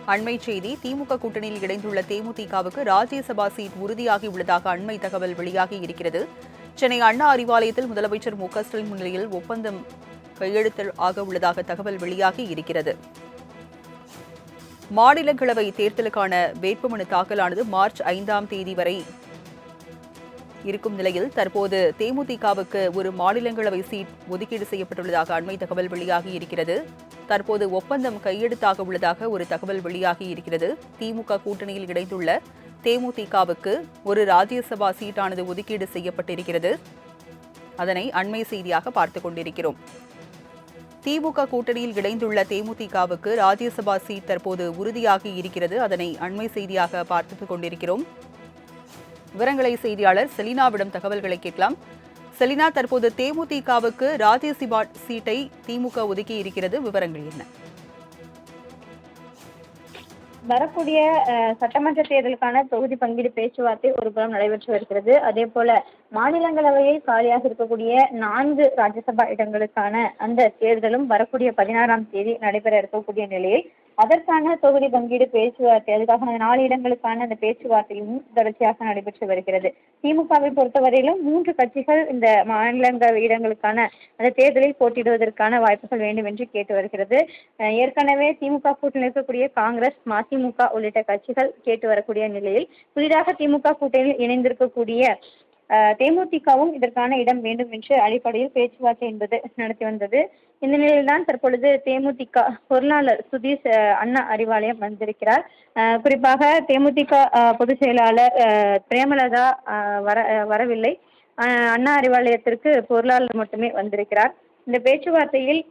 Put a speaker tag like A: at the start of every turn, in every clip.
A: அண்மை செய்தி திமுக கூட்டணியில் இணைந்துள்ள தேமுதிகவுக்கு ராஜ்யசபா சீட் உறுதியாகியுள்ளதாக அண்மை தகவல் வெளியாகி இருக்கிறது. சென்னை அண்ணா அறிவாலயத்தில் முதலமைச்சர் மு.க.ஸ்டாலின் முன்னிலையில் ஒப்பந்தம் கையெழுத்து ஆக உள்ளதாக தகவல் வெளியாகி இருக்கிறது. மாநிலங்களவை தேர்தலுக்கான வேட்புமனு தாக்கலானது மார்ச் 5ஆம் தேதி வரை இருக்கும் நிலையில் தற்போது தேமுதிகவுக்கு ஒரு மாநிலங்களவை சீட் ஒதுக்கீடு செய்யப்பட்டுள்ளதாக அண்மை தகவல் வெளியாகி இருக்கிறது. தற்போது ஒப்பந்தம் கையெழுத்தாக உள்ளதாக ஒரு தகவல் வெளியாகி இருக்கிறது. திமுக கூட்டணியில் இணைந்துள்ள தேமுதிகவுக்கு ஒரு ராஜ்யசபா சீட்டானது ஒதுக்கீடு செய்யப்பட்டிருக்கிறது. அதனை அண்மை செய்தியாக பார்த்துக் கொண்டிருக்கிறோம். திமுக கூட்டணியில் இணைந்துள்ள தேமுதிகவுக்கு ராஜ்யசபா சீட் தற்போது உறுதியாகி இருக்கிறது. அதனை அண்மை செய்தியாக பார்த்துக் கொண்டிருக்கிறோம். விவரங்களை செய்தியாளர் செலினாவிடம் தகவல்களை கேட்கலாம். செலினா, தற்போது தேமுதிகவுக்கு ராஜ்யசபா சீட்டை திமுக ஒதுக்கி இருக்கிறது, விவரங்கள் என்ன?
B: வரக்கூடிய சட்டமன்ற தேர்தலுக்கான தொகுதி பங்கீடு பேச்சுவார்த்தை ஒரு புறம் நடைபெற்று வருகிறது. அதே போல மாநிலங்களவையில் காலியாக இருக்கக்கூடிய 4 ராஜ்யசபா இடங்களுக்கான அந்த தேர்தலும் வரக்கூடிய 16ஆம் தேதி நடைபெற இருக்கக்கூடிய நிலையில் அதற்கான தொகுதி பங்கீடு பேச்சுவார்த்தை, அதுக்காக 4 இடங்களுக்கான அந்த பேச்சுவார்த்தையும் தொடர்ச்சியாக நடைபெற்று வருகிறது. திமுகவை பொறுத்தவரையிலும் 3 கட்சிகள் இந்த மாநிலங்களவை இடங்களுக்கான அந்த தேர்தலில் போட்டியிடுவதற்கான வாய்ப்புகள் வேண்டும் என்று கேட்டு வருகிறது. ஏற்கனவே திமுக கூட்டணியில் இருக்கக்கூடிய காங்கிரஸ், மதிமுக உள்ளிட்ட கட்சிகள் கேட்டு வரக்கூடிய நிலையில் புதிதாக திமுக கூட்டணியில் இணைந்திருக்கக்கூடிய தேமுதிகவும் இதற்கான இடம் வேண்டும் என்ற அடிப்படையில் பேச்சுவார்த்தை என்பது நடத்தி வந்தது. இந்த நிலையில்தான் தற்பொழுது தேமுதிக பொருளாளர் சுதீஷ் அண்ணா அறிவாலயம் வந்திருக்கிறார். குறிப்பாக தேமுதிக பொதுச் செயலாளர் பிரேமலதா வரவில்லை. அண்ணா அறிவாலயத்திற்கு பொருளாளர் மட்டுமே வந்திருக்கிறார். இந்த பேச்சுவார்த்தையில்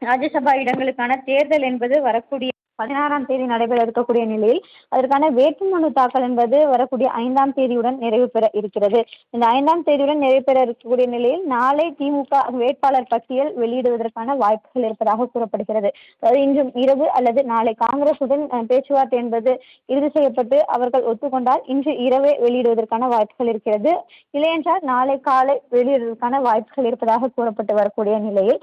B: ராஜ்யசபா இடங்களுக்கான தேர்தல் என்பது வரக்கூடிய 16ஆம் தேதி நடைபெற இருக்கக்கூடிய நிலையில் அதற்கான வேட்புமனு தாக்கல் என்பது வரக்கூடிய 5ஆம் தேதியுடன் நிறைவு பெற இருக்கிறது. இந்த 5ஆம் தேதியுடன் நிறைவு பெற இருக்கக்கூடிய நிலையில் நாளை திமுக வேட்பாளர் பட்டியல் வெளியிடுவதற்கான வாய்ப்புகள் இருப்பதாக கூறப்படுகிறது. அதாவது இன்று இரவு அல்லது நாளை காங்கிரசுடன் பேச்சுவார்த்தை என்பது இறுதி செய்யப்பட்டு அவர்கள் ஒத்துக்கொண்டால் இன்று இரவே வெளியிடுவதற்கான வாய்ப்புகள் இருக்கிறது. இல்லையென்றால் நாளை காலை வெளியிடுவதற்கான வாய்ப்புகள் இருப்பதாக கூறப்பட்டு வரக்கூடிய நிலையில்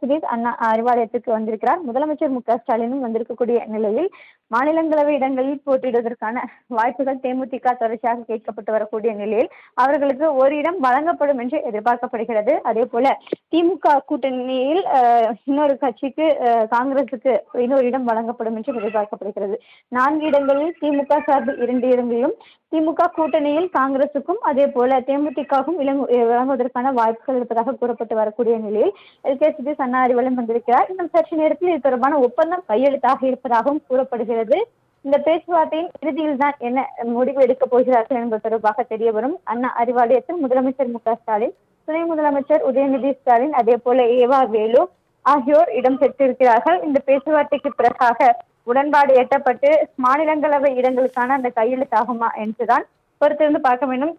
B: சுதீஷ் அண்ணா அறிவாலயத்துக்கு வந்திருக்கிறார். முதலமைச்சர் மு.க.ஸ்டாலினும் வந்திருக்கக்கூடிய நிலையில் மாநிலங்களவை இடங்களில் போட்டியிடுவதற்கான வாய்ப்புகள் தேமுதிக தொடர்ச்சியாக கேட்கப்பட்டு வரக்கூடிய நிலையில் அவர்களுக்கு ஒரு இடம் வழங்கப்படும் என்று எதிர்பார்க்கப்படுகிறது. அதே போல திமுக கூட்டணியில் இன்னொரு கட்சிக்கு காங்கிரசுக்கு இன்னொரு இடம் வழங்கப்படும் என்று எதிர்பார்க்கப்படுகிறது. 4 இடங்களில் திமுக சார்பில் 2 இடங்களிலும் திமுக கூட்டணியில் காங்கிரசுக்கும் அதே போல தேமுதிகவும் வழங்குவதற்கான வாய்ப்புகள் இருப்பதாக கூறப்பட்டு வரக்கூடிய நிலையில் சுதீஷ் அண்ணா அறிவாலயம் வந்திருக்கிறார். இன்னும் சற்று நேரத்தில் இது தொடர்பான ஒப்பந்தம் கையெழுத்தாக இருப்பதாகவும் கூறப்படுகிறது. இந்த பேச்சுவார்த்தையின் இறுதியில் தான் என்ன முடிவு எடுக்கப் போகிறார்கள் என்பது தொடர்பாக தெரிய வரும். அண்ணா அறிவாலயத்தில் முதலமைச்சர் மு.க.ஸ்டாலின், துணை முதலமைச்சர் உதயநிதி ஸ்டாலின், அதே போல ஏவா வேலு ஆகியோர் இடம் பெற்றிருக்கிறார்கள். இந்த பேச்சுவார்த்தைக்கு பிறகாக உடன்பாடு எட்டப்பட்டு மாநிலங்களவை இடங்களுக்கான அந்த கையெழுத்தாகுமா என்றுதான் பொறுத்திருந்து பார்க்க வேண்டும்.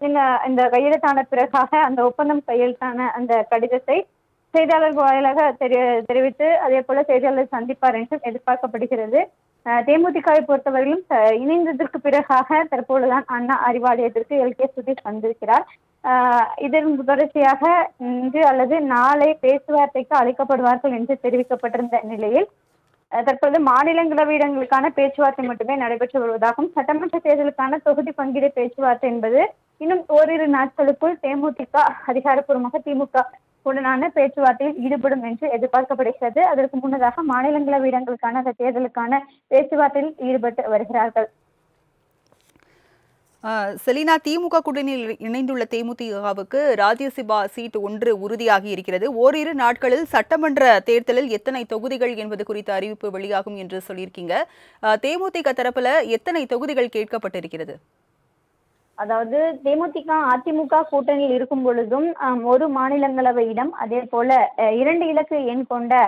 B: இந்த கையெழுத்தான பிறகாக அந்த ஒப்பந்தம் கையெழுத்தான அந்த கடிதத்தை செய்தியாளர்கள் வாயிலாக தெரிவித்து அதே போல செய்தியாளர் சந்திப்பார் என்றும் எதிர்பார்க்கப்படுகிறது. தேமுதிகவை பொறுத்தவரையிலும் இணைந்ததற்கு பிறகாக தற்போதுதான் அண்ணா அறிவாலயத்திற்கு சுதீஷ் வந்திருக்கிறார். இதன் தொடர்ச்சியாக இன்று அல்லது நாளை பேச்சுவார்த்தைக்கு அழைக்கப்படுவார்கள் என்று தெரிவிக்கப்பட்டிருந்த நிலையில் தற்போது மாநிலங்களவை இடங்களுக்கான பேச்சுவார்த்தை மட்டுமே நடைபெற்று வருவதாகவும் சட்டமன்ற தேர்தலுக்கான தொகுதி பங்கீடு பேச்சுவார்த்தை என்பது இன்னும் ஓரிரு நாட்களுக்குள் தேமுதிக அதிகாரப்பூர்வமாக திமுக உடனான பேச்சுவார்த்தையில் ஈடுபடும் என்று எதிர்பார்க்கப்படுகிறது. அதற்கு முன்னதாக மாநிலங்களவை இடங்களுக்கான அந்த தேர்தலுக்கான பேச்சுவார்த்தையில் ஈடுபட்டு வருகிறார்கள்.
A: செலினா, திமுக கூட்டணியில் இணைந்துள்ள தேமுதிகவுக்கு ராஜ்யசபா சீட் 1 உறுதியாகி இருக்கிறது. ஓரிரு நாட்களில் சட்டமன்ற தேர்தலில் எத்தனை தொகுதிகள் என்பது குறித்த அறிவிப்பு வெளியாகும் என்று சொல்லியிருக்கீங்க. தேமுதிக தரப்புல எத்தனை தொகுதிகள் கேட்கப்பட்டிருக்கிறது?
B: அதாவது தேமுதிக அதிமுக கூட்டணியில் இருக்கும் பொழுதும் ஒரு மாநிலங்களவை இடம், அதே போல 2 இலக்கு எண் கொண்ட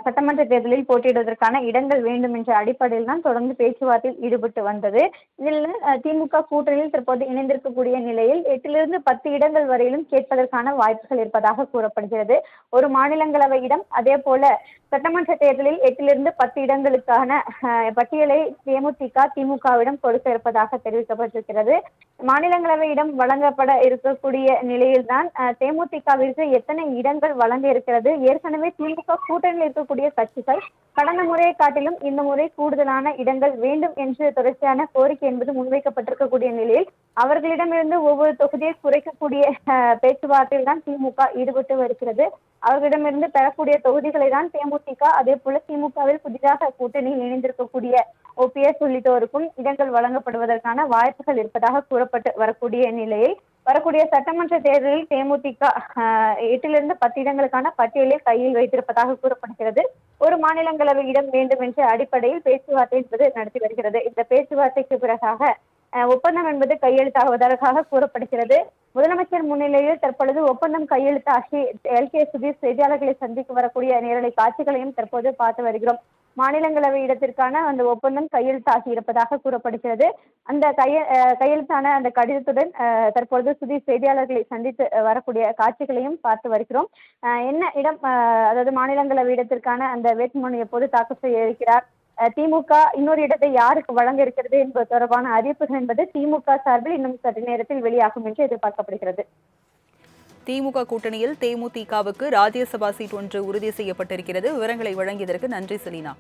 B: சட்டமன்ற தேர்தலில் போட்டியிடுவதற்கான இடங்கள் வேண்டும் என்ற அடிப்படையில் தான் தொடர்ந்து பேச்சுவார்த்தையில் ஈடுபட்டு வந்தது. இதில் திமுக கூட்டணியில் தற்போது இணைந்திருக்கக்கூடிய நிலையில் 8லிருந்து 10 இடங்கள் வரையிலும் கேட்பதற்கான வாய்ப்புகள் இருப்பதாக கூறப்படுகிறது. ஒரு மாநிலங்களவை இடம், அதே போல சட்டமன்ற தேர்தலில் 8லிருந்து 10 இடங்களுக்கான பட்டியலை தேமுதிக திமுகவிடம் கொடுக்க இருப்பதாக தெரிவிக்கப்பட்டிருக்கிறது. மாநிலங்களவை இடம் வழங்கப்பட இருக்கக்கூடிய நிலையில்தான் தேமுதிகவிற்கு எத்தனை இடங்கள் வழங்க இருக்கிறது, ஏற்கனவே திமுக கூட்டணியில் இருக்கக்கூடிய கட்சிகள் கடந்த முறையை காட்டிலும் இந்த முறை கூடுதலான இடங்கள் வேண்டும் என்று தொடர்ச்சியான கோரிக்கை என்பது முன்வைக்கப்பட்டிருக்கக்கூடிய நிலையில் அவர்களிடமிருந்து ஒவ்வொரு தொகுதியை குறைக்கக்கூடிய பேச்சுவார்த்தையில் தான் திமுக ஈடுபட்டு வருகிறது. அவர்களிடமிருந்து பெறக்கூடிய தொகுதிகளை தான் தேமுதிக, அதே போல திமுகவில் புதிதாக கூட்டணியில் இணைந்திருக்கக்கூடிய ஓபிஎஸ் உள்ளிட்டோருக்கும் இடங்கள் வழங்கப்படுவதற்கான வாய்ப்புகள் இருப்பதாக கூறப்பட்டு வரக்கூடிய நிலையில் வரக்கூடிய சட்டமன்ற தேர்தலில் தேமுதிக 8 10 இடங்களுக்கான பட்டியலை கையில் வைத்திருப்பதாக கூறப்படுகிறது. ஒரு மாநிலங்களவை இடம் வேண்டும் என்ற அடிப்படையில் பேச்சுவார்த்தை என்பது நடத்தி வருகிறது. இந்த பேச்சுவார்த்தைக்கு பிறகாக ஒப்பந்தம் என்பது கையெழுத்தாகுவதாக கூறப்படுகிறது. முதலமைச்சர் முன்னிலையில் தற்பொழுது ஒப்பந்தம் கையெழுத்தாகி LK சுதீஷ் செய்தியாளர்களை சந்திக்க வரக்கூடிய நேரலை காட்சிகளையும் தற்போது பார்த்து வருகிறோம். மாநிலங்களவை இடத்திற்கான அந்த ஒப்பந்தம் கையெழுத்தாகி இருப்பதாக கூறப்படுகிறது. அந்த கையெழுத்தான அந்த கடிதத்துடன் தற்பொழுது சுதீஷ் செய்தியாளர்களை சந்தித்து வரக்கூடிய காட்சிகளையும் பார்த்து வருகிறோம். என்ன இடம், அதாவது மாநிலங்களவை இடத்திற்கான அந்த வேட்புமனு எப்போது தாக்கல் செய்ய இருக்கிறார், திமுக இன்னொரு இடத்தை யாருக்கு வழங்க இருக்கிறது என்பது தொடர்பான அறிவிப்புகள் என்பது திமுக சார்பில் இன்னும் சற்று நேரத்தில் வெளியாகும் என்று எதிர்பார்க்கப்படுகிறது.
A: திமுக கூட்டணியில் தேமுதிகவுக்கு ராஜ்யசபா சீட் ஒன்று உறுதி செய்யப்பட்டிருக்கிறது. விவரங்களை வழங்கியதற்கு நன்றி செலினா.